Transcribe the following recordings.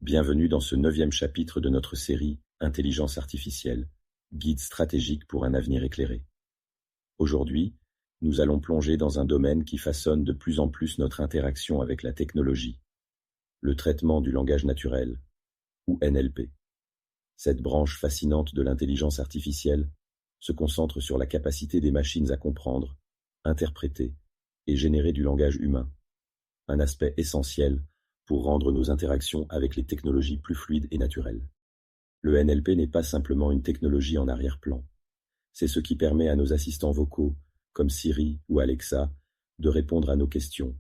Bienvenue dans ce 9e chapitre de notre série Intelligence artificielle, guide stratégique pour un avenir éclairé. Aujourd'hui, nous allons plonger dans un domaine qui façonne de plus en plus notre interaction avec la technologie, le traitement du langage naturel, ou NLP. Cette branche fascinante de l'intelligence artificielle se concentre sur la capacité des machines à comprendre, interpréter et générer du langage humain, un aspect essentiel pour rendre nos interactions avec les technologies plus fluides et naturelles. Le NLP n'est pas simplement une technologie en arrière-plan. C'est ce qui permet à nos assistants vocaux, comme Siri ou Alexa, de répondre à nos questions,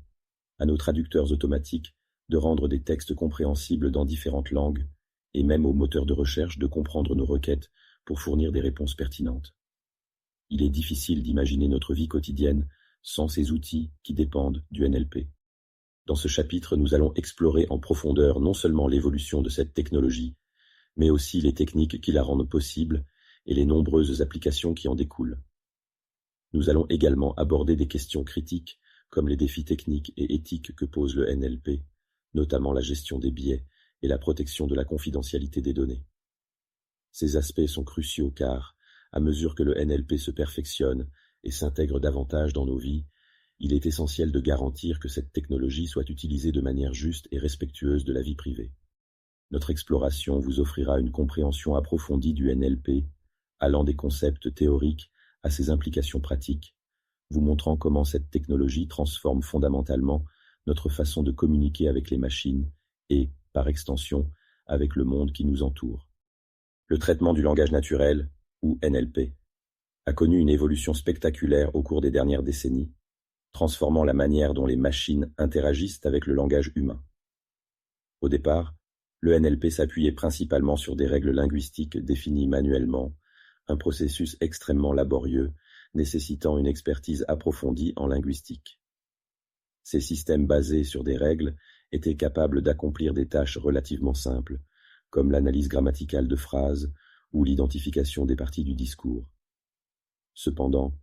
à nos traducteurs automatiques de rendre des textes compréhensibles dans différentes langues, et même aux moteurs de recherche de comprendre nos requêtes pour fournir des réponses pertinentes. Il est difficile d'imaginer notre vie quotidienne sans ces outils qui dépendent du NLP. Dans ce chapitre, nous allons explorer en profondeur non seulement l'évolution de cette technologie, mais aussi les techniques qui la rendent possible et les nombreuses applications qui en découlent. Nous allons également aborder des questions critiques comme les défis techniques et éthiques que pose le NLP, notamment la gestion des biais et la protection de la confidentialité des données. Ces aspects sont cruciaux car, à mesure que le NLP se perfectionne et s'intègre davantage dans nos vies, il est essentiel de garantir que cette technologie soit utilisée de manière juste et respectueuse de la vie privée. Notre exploration vous offrira une compréhension approfondie du NLP, allant des concepts théoriques à ses implications pratiques, vous montrant comment cette technologie transforme fondamentalement notre façon de communiquer avec les machines et, par extension, avec le monde qui nous entoure. Le traitement du langage naturel, ou NLP, a connu une évolution spectaculaire au cours des dernières décennies, transformant la manière dont les machines interagissent avec le langage humain. Au départ, le NLP s'appuyait principalement sur des règles linguistiques définies manuellement, un processus extrêmement laborieux, nécessitant une expertise approfondie en linguistique. Ces systèmes basés sur des règles étaient capables d'accomplir des tâches relativement simples, comme l'analyse grammaticale de phrases ou l'identification des parties du discours. Cependant,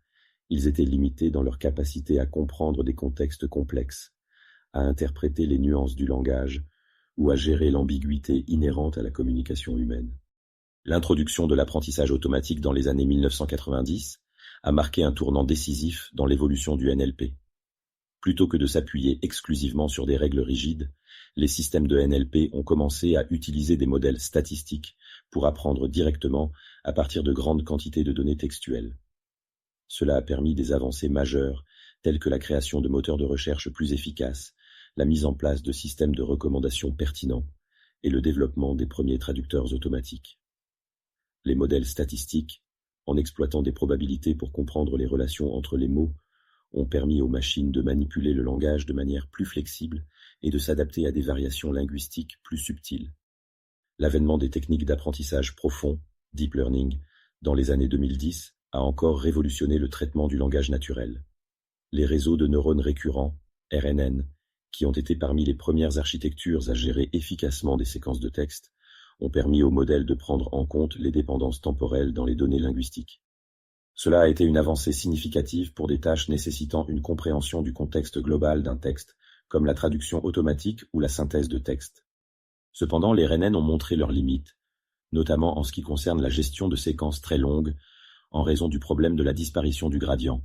ils étaient limités dans leur capacité à comprendre des contextes complexes, à interpréter les nuances du langage ou à gérer l'ambiguïté inhérente à la communication humaine. L'introduction de l'apprentissage automatique dans les années 1990 a marqué un tournant décisif dans l'évolution du NLP. Plutôt que de s'appuyer exclusivement sur des règles rigides, les systèmes de NLP ont commencé à utiliser des modèles statistiques pour apprendre directement à partir de grandes quantités de données textuelles. Cela a permis des avancées majeures, telles que la création de moteurs de recherche plus efficaces, la mise en place de systèmes de recommandation pertinents et le développement des premiers traducteurs automatiques. Les modèles statistiques, en exploitant des probabilités pour comprendre les relations entre les mots, ont permis aux machines de manipuler le langage de manière plus flexible et de s'adapter à des variations linguistiques plus subtiles. L'avènement des techniques d'apprentissage profond, deep learning, dans les années 2010, a encore révolutionné le traitement du langage naturel. Les réseaux de neurones récurrents, RNN, qui ont été parmi les premières architectures à gérer efficacement des séquences de texte, ont permis aux modèles de prendre en compte les dépendances temporelles dans les données linguistiques. Cela a été une avancée significative pour des tâches nécessitant une compréhension du contexte global d'un texte, comme la traduction automatique ou la synthèse de texte. Cependant, les RNN ont montré leurs limites, notamment en ce qui concerne la gestion de séquences très longues, en raison du problème de la disparition du gradient,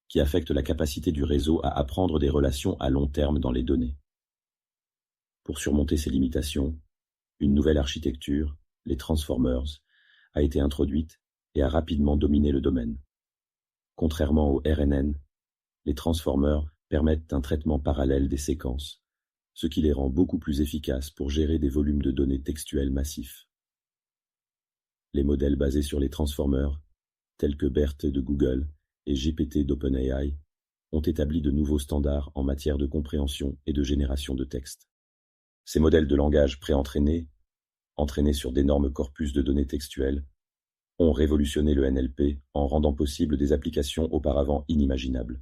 qui affecte la capacité du réseau à apprendre des relations à long terme dans les données. Pour surmonter ces limitations, une nouvelle architecture, les Transformers, a été introduite et a rapidement dominé le domaine. Contrairement aux RNN, les Transformers permettent un traitement parallèle des séquences, ce qui les rend beaucoup plus efficaces pour gérer des volumes de données textuelles massifs. Les modèles basés sur les Transformers, tels que BERT de Google et GPT d'OpenAI, ont établi de nouveaux standards en matière de compréhension et de génération de texte. Ces modèles de langage préentraînés, entraînés sur d'énormes corpus de données textuelles, ont révolutionné le NLP en rendant possible des applications auparavant inimaginables.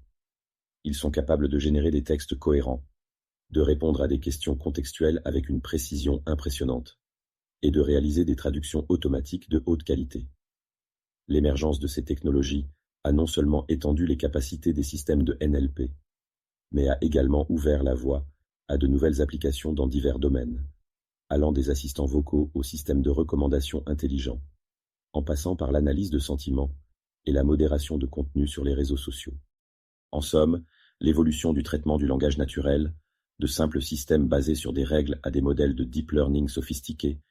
Ils sont capables de générer des textes cohérents, de répondre à des questions contextuelles avec une précision impressionnante, et de réaliser des traductions automatiques de haute qualité. L'émergence de ces technologies a non seulement étendu les capacités des systèmes de NLP, mais a également ouvert la voie à de nouvelles applications dans divers domaines, allant des assistants vocaux aux systèmes de recommandation intelligents, en passant par l'analyse de sentiments et la modération de contenu sur les réseaux sociaux. En somme, l'évolution du traitement du langage naturel, de simples systèmes basés sur des règles à des modèles de deep learning sophistiqués,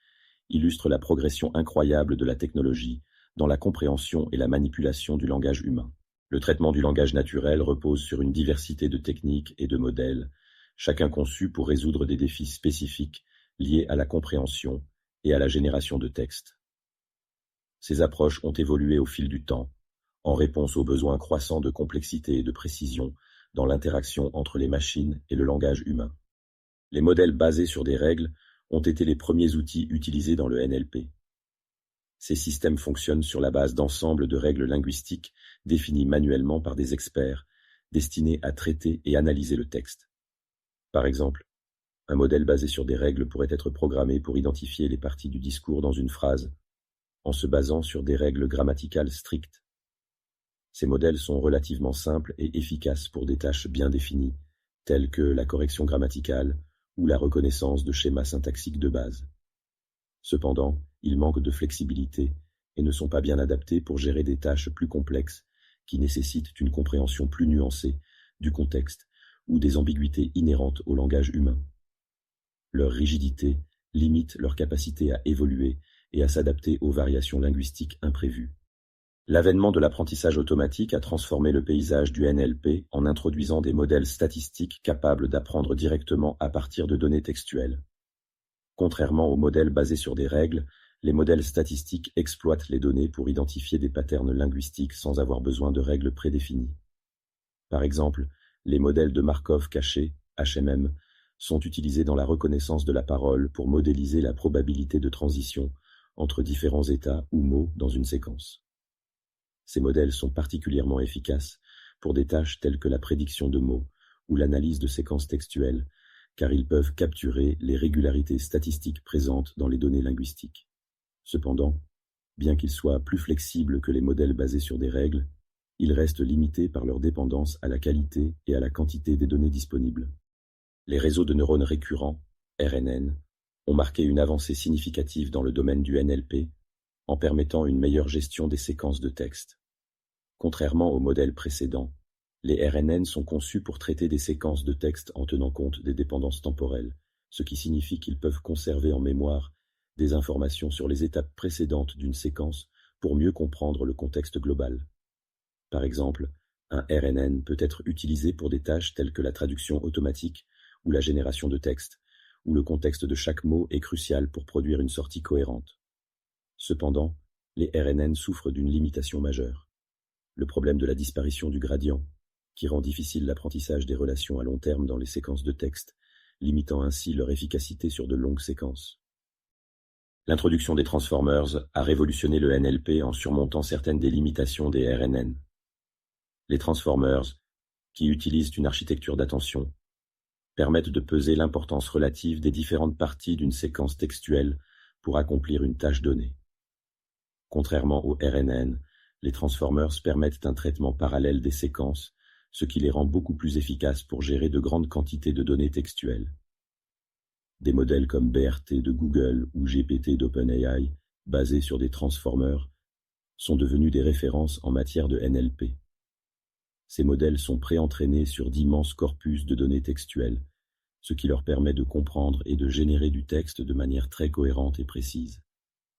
illustre la progression incroyable de la technologie dans la compréhension et la manipulation du langage humain. Le traitement du langage naturel repose sur une diversité de techniques et de modèles, chacun conçu pour résoudre des défis spécifiques liés à la compréhension et à la génération de textes. Ces approches ont évolué au fil du temps, en réponse aux besoins croissants de complexité et de précision dans l'interaction entre les machines et le langage humain. Les modèles basés sur des règles ont été les premiers outils utilisés dans le NLP. Ces systèmes fonctionnent sur la base d'ensembles de règles linguistiques définies manuellement par des experts, destinés à traiter et analyser le texte. Par exemple, un modèle basé sur des règles pourrait être programmé pour identifier les parties du discours dans une phrase, en se basant sur des règles grammaticales strictes. Ces modèles sont relativement simples et efficaces pour des tâches bien définies, telles que la correction grammaticale ou la reconnaissance de schémas syntaxiques de base. Cependant, ils manquent de flexibilité et ne sont pas bien adaptés pour gérer des tâches plus complexes qui nécessitent une compréhension plus nuancée du contexte ou des ambiguïtés inhérentes au langage humain. Leur rigidité limite leur capacité à évoluer et à s'adapter aux variations linguistiques imprévues. L'avènement de l'apprentissage automatique a transformé le paysage du NLP en introduisant des modèles statistiques capables d'apprendre directement à partir de données textuelles. Contrairement aux modèles basés sur des règles, les modèles statistiques exploitent les données pour identifier des patterns linguistiques sans avoir besoin de règles prédéfinies. Par exemple, les modèles de Markov cachés, HMM, sont utilisés dans la reconnaissance de la parole pour modéliser la probabilité de transition entre différents états ou mots dans une séquence. Ces modèles sont particulièrement efficaces pour des tâches telles que la prédiction de mots ou l'analyse de séquences textuelles, car ils peuvent capturer les régularités statistiques présentes dans les données linguistiques. Cependant, bien qu'ils soient plus flexibles que les modèles basés sur des règles, ils restent limités par leur dépendance à la qualité et à la quantité des données disponibles. Les réseaux de neurones récurrents, RNN, ont marqué une avancée significative dans le domaine du NLP, en permettant une meilleure gestion des séquences de texte. Contrairement aux modèles précédents, les RNN sont conçus pour traiter des séquences de texte en tenant compte des dépendances temporelles, ce qui signifie qu'ils peuvent conserver en mémoire des informations sur les étapes précédentes d'une séquence pour mieux comprendre le contexte global. Par exemple, un RNN peut être utilisé pour des tâches telles que la traduction automatique ou la génération de texte, où le contexte de chaque mot est crucial pour produire une sortie cohérente. Cependant, les RNN souffrent d'une limitation majeure, le problème de la disparition du gradient, qui rend difficile l'apprentissage des relations à long terme dans les séquences de texte, limitant ainsi leur efficacité sur de longues séquences. L'introduction des Transformers a révolutionné le NLP en surmontant certaines des limitations des RNN. Les Transformers, qui utilisent une architecture d'attention, permettent de peser l'importance relative des différentes parties d'une séquence textuelle pour accomplir une tâche donnée. Contrairement aux RNN, les Transformers permettent un traitement parallèle des séquences, ce qui les rend beaucoup plus efficaces pour gérer de grandes quantités de données textuelles. Des modèles comme BRT de Google ou GPT d'OpenAI, basés sur des Transformers, sont devenus des références en matière de NLP. Ces modèles sont pré-entraînés sur d'immenses corpus de données textuelles, ce qui leur permet de comprendre et de générer du texte de manière très cohérente et précise.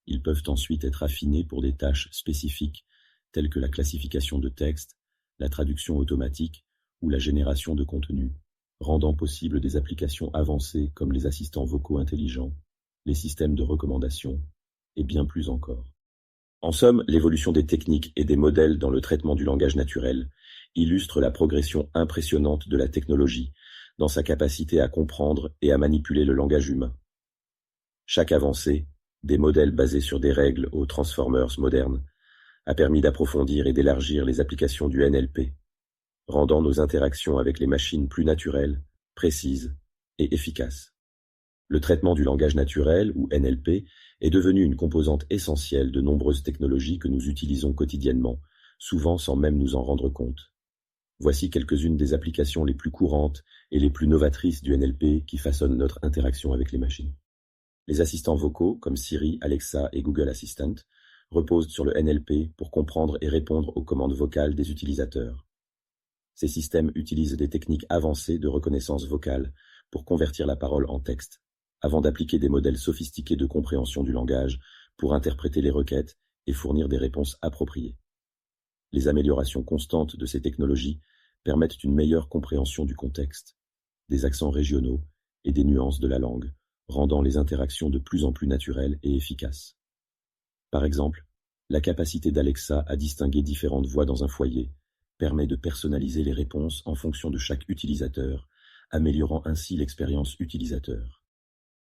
Ils peuvent ensuite être affinés pour des tâches spécifiques telles que la classification de texte, la traduction automatique ou la génération de contenu, rendant possible des applications avancées comme les assistants vocaux intelligents, les systèmes de recommandation et bien plus encore. En somme, l'évolution des techniques et des modèles dans le traitement du langage naturel illustre la progression impressionnante de la technologie dans sa capacité à comprendre et à manipuler le langage humain. Chaque avancée, des modèles basés sur des règles aux Transformers modernes, a permis d'approfondir et d'élargir les applications du NLP, rendant nos interactions avec les machines plus naturelles, précises et efficaces. Le traitement du langage naturel, ou NLP, est devenu une composante essentielle de nombreuses technologies que nous utilisons quotidiennement, souvent sans même nous en rendre compte. Voici quelques-unes des applications les plus courantes et les plus novatrices du NLP qui façonnent notre interaction avec les machines. Les assistants vocaux, comme Siri, Alexa et Google Assistant, reposent sur le NLP pour comprendre et répondre aux commandes vocales des utilisateurs. Ces systèmes utilisent des techniques avancées de reconnaissance vocale pour convertir la parole en texte, avant d'appliquer des modèles sophistiqués de compréhension du langage pour interpréter les requêtes et fournir des réponses appropriées. Les améliorations constantes de ces technologies permettent une meilleure compréhension du contexte, des accents régionaux et des nuances de la langue, rendant les interactions de plus en plus naturelles et efficaces. Par exemple, la capacité d'Alexa à distinguer différentes voix dans un foyer permet de personnaliser les réponses en fonction de chaque utilisateur, améliorant ainsi l'expérience utilisateur.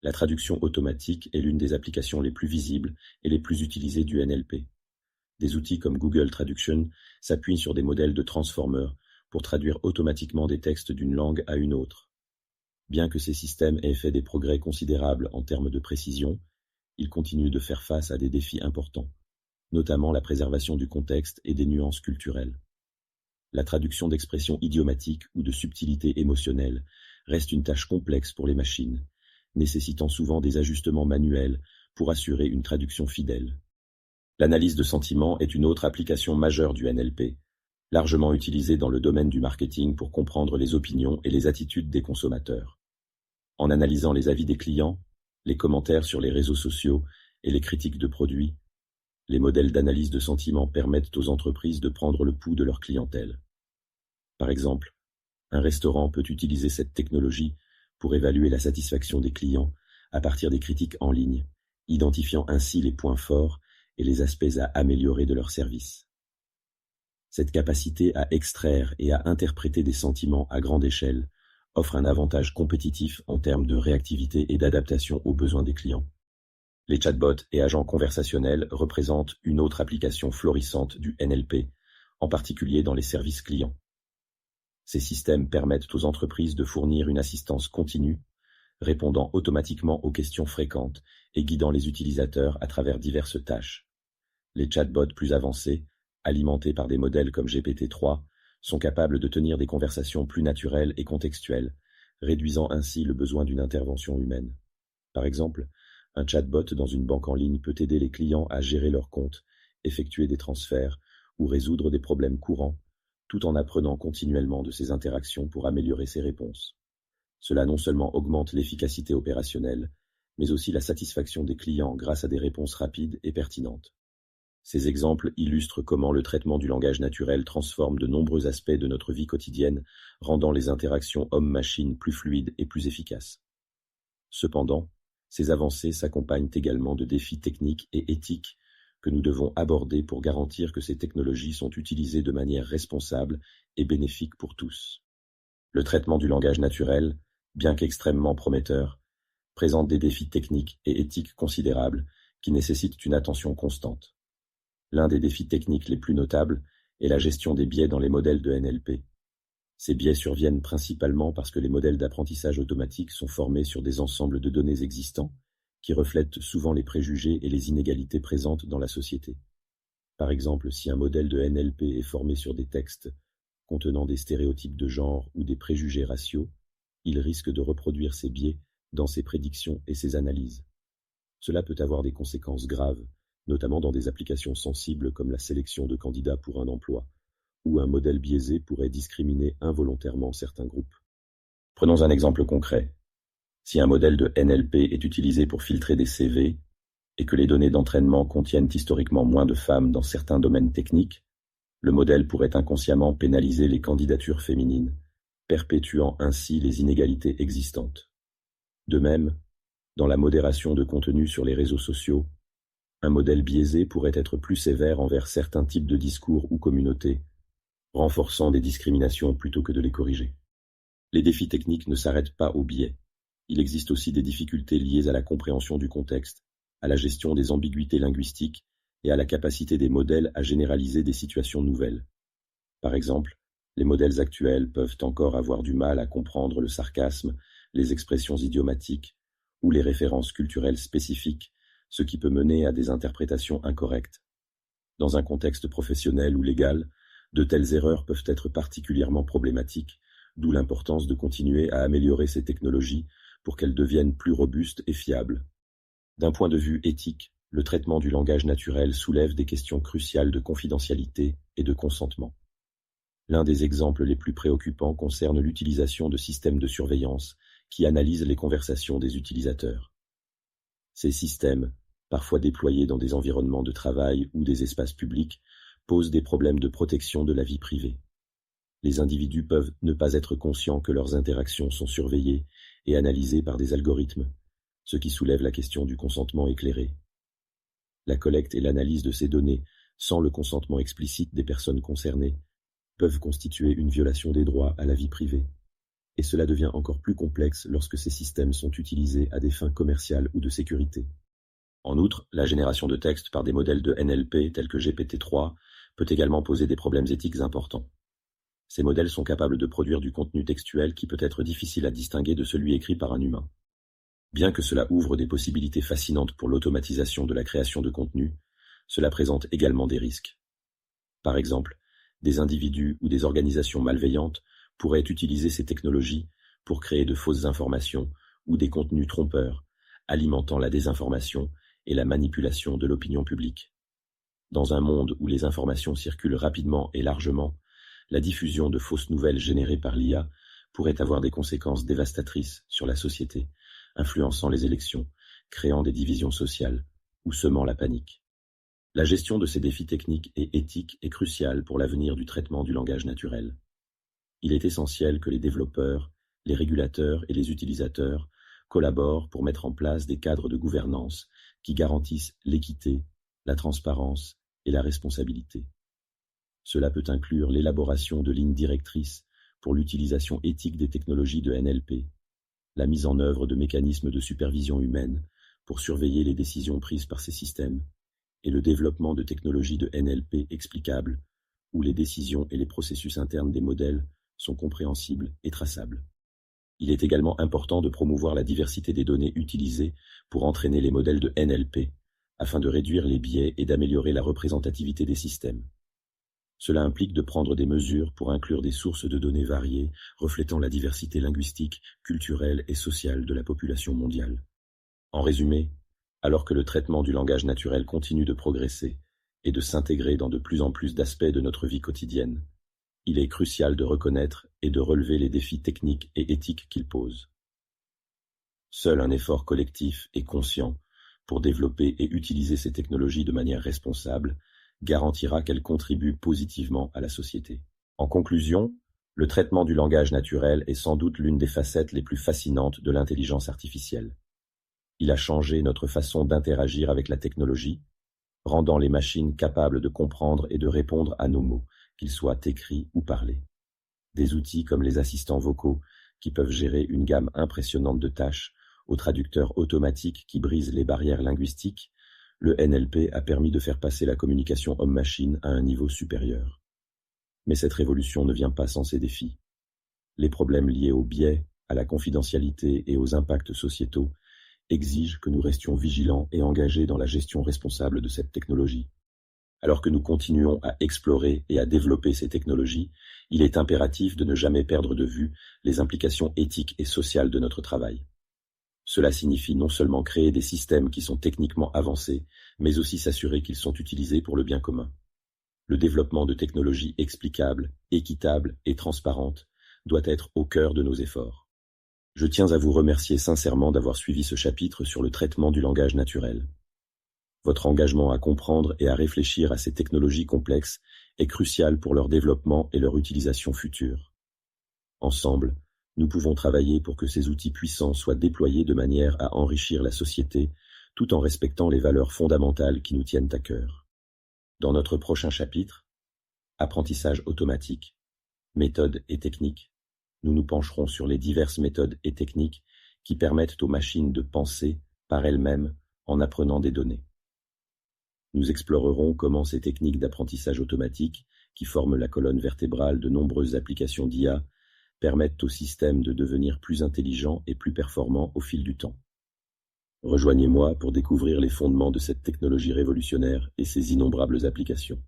La traduction automatique est l'une des applications les plus visibles et les plus utilisées du NLP. Des outils comme Google Traduction s'appuient sur des modèles de transformers pour traduire automatiquement des textes d'une langue à une autre. Bien que ces systèmes aient fait des progrès considérables en termes de précision, ils continuent de faire face à des défis importants, notamment la préservation du contexte et des nuances culturelles. La traduction d'expressions idiomatiques ou de subtilités émotionnelles reste une tâche complexe pour les machines, nécessitant souvent des ajustements manuels pour assurer une traduction fidèle. L'analyse de sentiments est une autre application majeure du NLP, largement utilisée dans le domaine du marketing pour comprendre les opinions et les attitudes des consommateurs. En analysant les avis des clients, les commentaires sur les réseaux sociaux et les critiques de produits, les modèles d'analyse de sentiments permettent aux entreprises de prendre le pouls de leur clientèle. Par exemple, un restaurant peut utiliser cette technologie pour évaluer la satisfaction des clients à partir des critiques en ligne, identifiant ainsi les points forts et les aspects à améliorer de leur service. Cette capacité à extraire et à interpréter des sentiments à grande échelle offre un avantage compétitif en termes de réactivité et d'adaptation aux besoins des clients. Les chatbots et agents conversationnels représentent une autre application florissante du NLP, en particulier dans les services clients. Ces systèmes permettent aux entreprises de fournir une assistance continue, répondant automatiquement aux questions fréquentes et guidant les utilisateurs à travers diverses tâches. Les chatbots plus avancés, alimentés par des modèles comme GPT-3, sont capables de tenir des conversations plus naturelles et contextuelles, réduisant ainsi le besoin d'une intervention humaine. Par exemple, un chatbot dans une banque en ligne peut aider les clients à gérer leurs comptes, effectuer des transferts ou résoudre des problèmes courants, tout en apprenant continuellement de ces interactions pour améliorer ses réponses. Cela non seulement augmente l'efficacité opérationnelle, mais aussi la satisfaction des clients grâce à des réponses rapides et pertinentes. Ces exemples illustrent comment le traitement du langage naturel transforme de nombreux aspects de notre vie quotidienne, rendant les interactions homme-machine plus fluides et plus efficaces. Cependant, ces avancées s'accompagnent également de défis techniques et éthiques que nous devons aborder pour garantir que ces technologies sont utilisées de manière responsable et bénéfique pour tous. Le traitement du langage naturel, bien qu'extrêmement prometteur, présente des défis techniques et éthiques considérables qui nécessitent une attention constante. L'un des défis techniques les plus notables est la gestion des biais dans les modèles de NLP. Ces biais surviennent principalement parce que les modèles d'apprentissage automatique sont formés sur des ensembles de données existants qui reflètent souvent les préjugés et les inégalités présentes dans la société. Par exemple, si un modèle de NLP est formé sur des textes contenant des stéréotypes de genre ou des préjugés raciaux, il risque de reproduire ces biais dans ses prédictions et ses analyses. Cela peut avoir des conséquences graves, notamment dans des applications sensibles comme la sélection de candidats pour un emploi, où un modèle biaisé pourrait discriminer involontairement certains groupes. Prenons un exemple concret. Si un modèle de NLP est utilisé pour filtrer des CV et que les données d'entraînement contiennent historiquement moins de femmes dans certains domaines techniques, le modèle pourrait inconsciemment pénaliser les candidatures féminines, perpétuant ainsi les inégalités existantes. De même, dans la modération de contenu sur les réseaux sociaux, un modèle biaisé pourrait être plus sévère envers certains types de discours ou communautés, renforçant des discriminations plutôt que de les corriger. Les défis techniques ne s'arrêtent pas aux biais. Il existe aussi des difficultés liées à la compréhension du contexte, à la gestion des ambiguïtés linguistiques et à la capacité des modèles à généraliser des situations nouvelles. Par exemple, les modèles actuels peuvent encore avoir du mal à comprendre le sarcasme, les expressions idiomatiques ou les références culturelles spécifiques, ce qui peut mener à des interprétations incorrectes. Dans un contexte professionnel ou légal, de telles erreurs peuvent être particulièrement problématiques, d'où l'importance de continuer à améliorer ces technologies pour qu'elles deviennent plus robustes et fiables. D'un point de vue éthique, le traitement du langage naturel soulève des questions cruciales de confidentialité et de consentement. L'un des exemples les plus préoccupants concerne l'utilisation de systèmes de surveillance qui analysent les conversations des utilisateurs. Ces systèmes, parfois déployés dans des environnements de travail ou des espaces publics, posent des problèmes de protection de la vie privée. Les individus peuvent ne pas être conscients que leurs interactions sont surveillées et analysées par des algorithmes, ce qui soulève la question du consentement éclairé. La collecte et l'analyse de ces données, sans le consentement explicite des personnes concernées, peuvent constituer une violation des droits à la vie privée. Et cela devient encore plus complexe lorsque ces systèmes sont utilisés à des fins commerciales ou de sécurité. En outre, la génération de texte par des modèles de NLP tels que GPT-3 peut également poser des problèmes éthiques importants. Ces modèles sont capables de produire du contenu textuel qui peut être difficile à distinguer de celui écrit par un humain. Bien que cela ouvre des possibilités fascinantes pour l'automatisation de la création de contenu, cela présente également des risques. Par exemple, des individus ou des organisations malveillantes pourraient utiliser ces technologies pour créer de fausses informations ou des contenus trompeurs, alimentant la désinformation et la manipulation de l'opinion publique. Dans un monde où les informations circulent rapidement et largement, la diffusion de fausses nouvelles générées par l'IA pourrait avoir des conséquences dévastatrices sur la société, influençant les élections, créant des divisions sociales ou semant la panique. La gestion de ces défis techniques et éthiques est cruciale pour l'avenir du traitement du langage naturel. Il est essentiel que les développeurs, les régulateurs et les utilisateurs collaborent pour mettre en place des cadres de gouvernance qui garantissent l'équité, la transparence et la responsabilité. Cela peut inclure l'élaboration de lignes directrices pour l'utilisation éthique des technologies de NLP, la mise en œuvre de mécanismes de supervision humaine pour surveiller les décisions prises par ces systèmes, et le développement de technologies de NLP explicables, où les décisions et les processus internes des modèles sont compréhensibles et traçables. Il est également important de promouvoir la diversité des données utilisées pour entraîner les modèles de NLP, afin de réduire les biais et d'améliorer la représentativité des systèmes. Cela implique de prendre des mesures pour inclure des sources de données variées, reflétant la diversité linguistique, culturelle et sociale de la population mondiale. En résumé, alors que le traitement du langage naturel continue de progresser et de s'intégrer dans de plus en plus d'aspects de notre vie quotidienne, il est crucial de reconnaître et de relever les défis techniques et éthiques qu'il pose. Seul un effort collectif et conscient pour développer et utiliser ces technologies de manière responsable garantira qu'elles contribuent positivement à la société. En conclusion, le traitement du langage naturel est sans doute l'une des facettes les plus fascinantes de l'intelligence artificielle. Il a changé notre façon d'interagir avec la technologie, rendant les machines capables de comprendre et de répondre à nos mots, qu'ils soient écrits ou parlés. Des outils comme les assistants vocaux, qui peuvent gérer une gamme impressionnante de tâches, aux traducteurs automatiques qui brisent les barrières linguistiques, le NLP a permis de faire passer la communication homme-machine à un niveau supérieur. Mais cette révolution ne vient pas sans ses défis. Les problèmes liés aux biais, à la confidentialité et aux impacts sociétaux exige que nous restions vigilants et engagés dans la gestion responsable de cette technologie. Alors que nous continuons à explorer et à développer ces technologies, il est impératif de ne jamais perdre de vue les implications éthiques et sociales de notre travail. Cela signifie non seulement créer des systèmes qui sont techniquement avancés, mais aussi s'assurer qu'ils sont utilisés pour le bien commun. Le développement de technologies explicables, équitables et transparentes doit être au cœur de nos efforts. Je tiens à vous remercier sincèrement d'avoir suivi ce chapitre sur le traitement du langage naturel. Votre engagement à comprendre et à réfléchir à ces technologies complexes est crucial pour leur développement et leur utilisation future. Ensemble, nous pouvons travailler pour que ces outils puissants soient déployés de manière à enrichir la société tout en respectant les valeurs fondamentales qui nous tiennent à cœur. Dans notre prochain chapitre, Apprentissage automatique, méthodes et techniques, nous nous pencherons sur les diverses méthodes et techniques qui permettent aux machines de penser par elles-mêmes en apprenant des données. Nous explorerons comment ces techniques d'apprentissage automatique, qui forment la colonne vertébrale de nombreuses applications d'IA, permettent au système de devenir plus intelligent et plus performant au fil du temps. Rejoignez-moi pour découvrir les fondements de cette technologie révolutionnaire et ses innombrables applications.